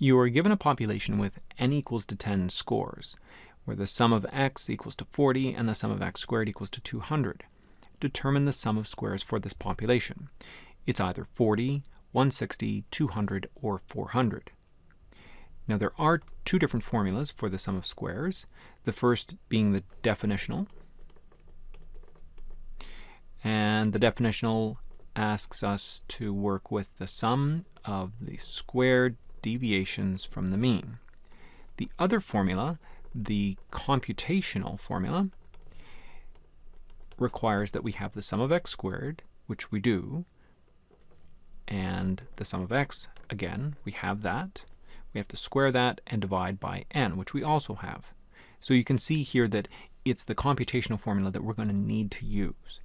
You are given a population with n equals to 10 scores, where the sum of x equals to 40 and the sum of x squared equals to 200. Determine the sum of squares for this population. It's either 40, 160, 200, or 400. Now there are two different formulas for the sum of squares, the first being the definitional. And the definitional asks us to work with the sum of the squared deviations from the mean. The other formula, the computational formula, requires that we have the sum of x squared, which we do, and the sum of x, again, we have that. We have to square that and divide by n, which we also have. So you can see here that it's the computational formula that we're going to need to use.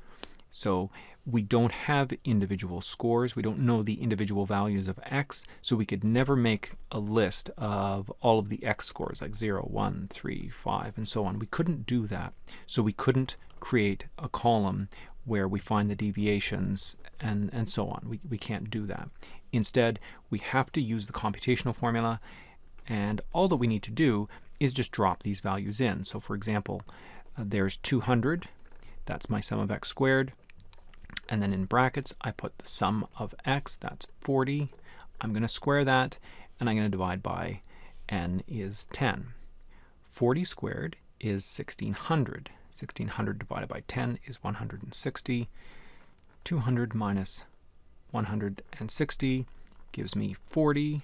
So we don't have individual scores, we don't know the individual values of x, so we could never make a list of all of the x scores, like 0, 1, 3, 5, and so on. We couldn't do that. So we couldn't create a column where we find the deviations and so on. We can't do that. Instead, we have to use the computational formula, and all that we need to do is just drop these values in. So for example, there's 200, that's my sum of x squared, and then in brackets I put the sum of x, that's 40. I'm going to square that, and I'm going to divide by n is 10. 40 squared is 1600. 1600 divided by 10 is 160. 200 minus 160 gives me 40,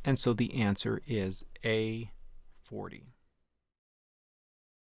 and so the answer is A, 40.